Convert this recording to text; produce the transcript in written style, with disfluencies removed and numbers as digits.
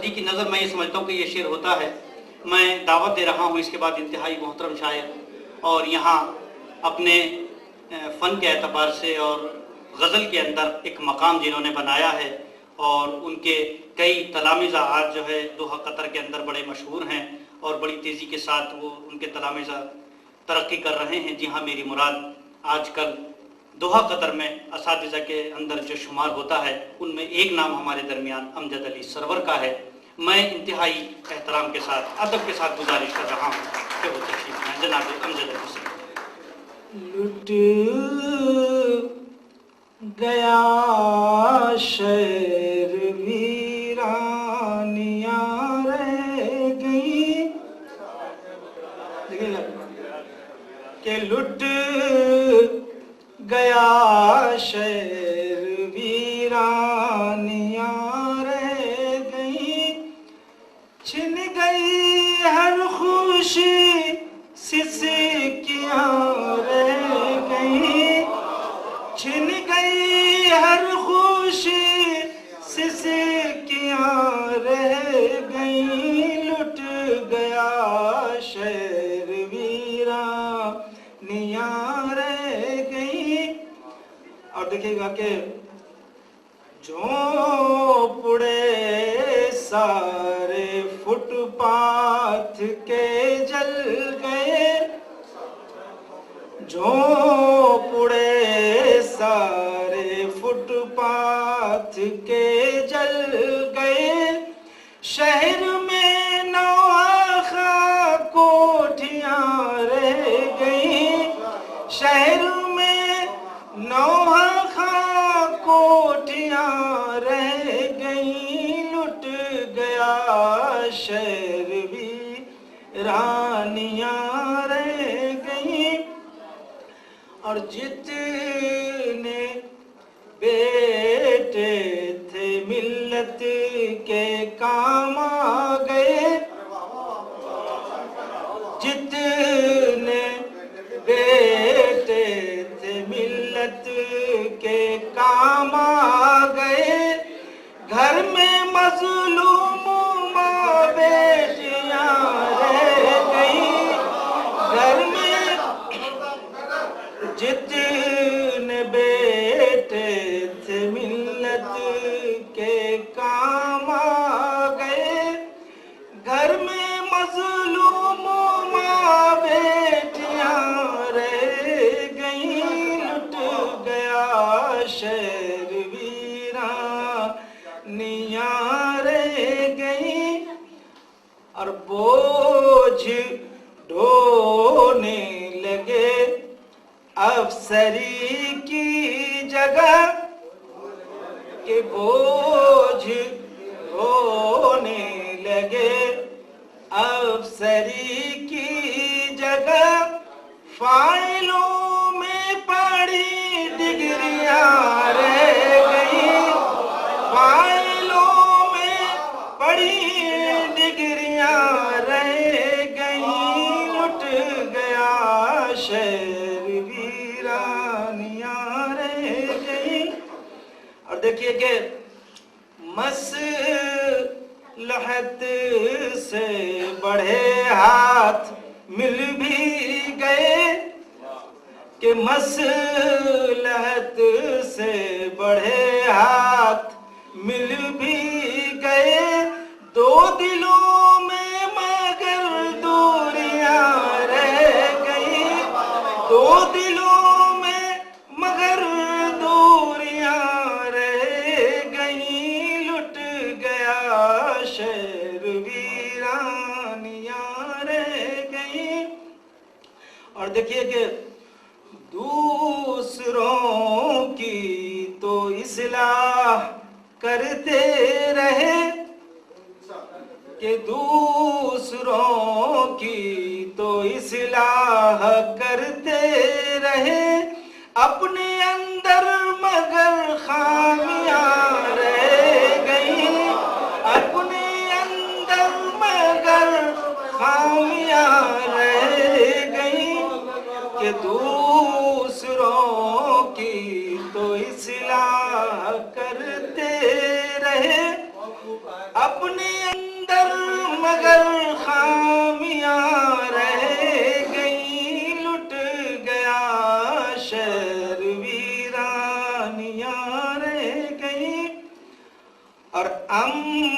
صدیقی نظر میں یہ سمجھتا ہوں کہ یہ شعر ہوتا ہے. میں دعوت دے رہا ہوں اس کے بعد انتہائی محترم شاعر اور یہاں اپنے فن کے اعتبار سے اور غزل کے اندر ایک مقام جنہوں نے بنایا ہے اور ان کے کئی تلامذہ آج جو ہے دوحہ قطر کے اندر بڑے مشہور ہیں اور بڑی تیزی کے ساتھ وہ ان کے تلامذہ ترقی کر رہے ہیں. جی ہاں، میری مراد آج کل دوحہ قطر میں اساتذہ کے اندر جو شمار ہوتا ہے ان میں ایک نام ہمارے درمیان امجد علی سرور کا ہے. میں انتہائی احترام کے ساتھ ادب کے ساتھ گزارش کر رہا ہوں کہ وہ تشریف لائیں. جناب امجد علی سرور. لٹ گیا شہر ویرانیاں رہ گئی کہ لٹ گیا شہر ویرانیاں رہ گئی چھن گئی ہر خوشی سسکیاں رہ گئی چھن گئی ہر خوشی سسکیاں رہ گئی لٹ گیا شہر ویرانیاں رہ گئی. اور دیکھیے گا کہ جھونپڑے سارے فٹ پاتھ کے جل گئے جھونپڑے سارے فٹ پاتھ کے جل گئے شہر میں نوخا کوٹھیاں رہ گئیں شہر میں نوخا کوٹھیاں رہ گئیں لٹ گیا شہر ویرانیاں رہ گئیں. اور جتنے بیٹے تھے ملت کے کام آ گئے جتنے بیٹے تھے ملت کے کام آ گئے گھر میں مظلوم ماں بیٹیاں رہ گئیں گھر میں جتنے بیٹے تھے ملت کے کام آ گئے گھر میں مظلوم ماں بیٹیاں رہ گئیں لٹ گیا شہر ویرانیاں رہ گئیں. اور بوجھ ڈھونے لگے افسری کی جگہ کہ بوجھ ڈھونے لگے افسری کی جگہ فائلوں میں پڑی ڈگریاں رہ گئیں فائلوں میں پڑی ڈگریاں رہ گئیں لٹ گیا شہر ویرانیاں رہ گئیں. اور دیکھیے کہ مصلحت سے بڑھے ہاتھ مل بھی گئے کہ مصلحت سے بڑھے ہاتھ مل بھی گئے دو دلوں میں مگر دوریاں رہ گئیں دو دلوں میں مگر دوریاں رہ گئیں لٹ گیا شہر ویرانیاں رہ گئیں. اور دیکھیے کہ دوسروں کی تو اصلاح کرتے رہے کہ دوسروں کی تو اصلاح کرتے رہے اپنے اندر مگر خامیاں رہ گئیں اپنے اندر مگر خامیاں رہ گئیں کہ دوسروں کی تو اصلاح کرتے رہے اپنے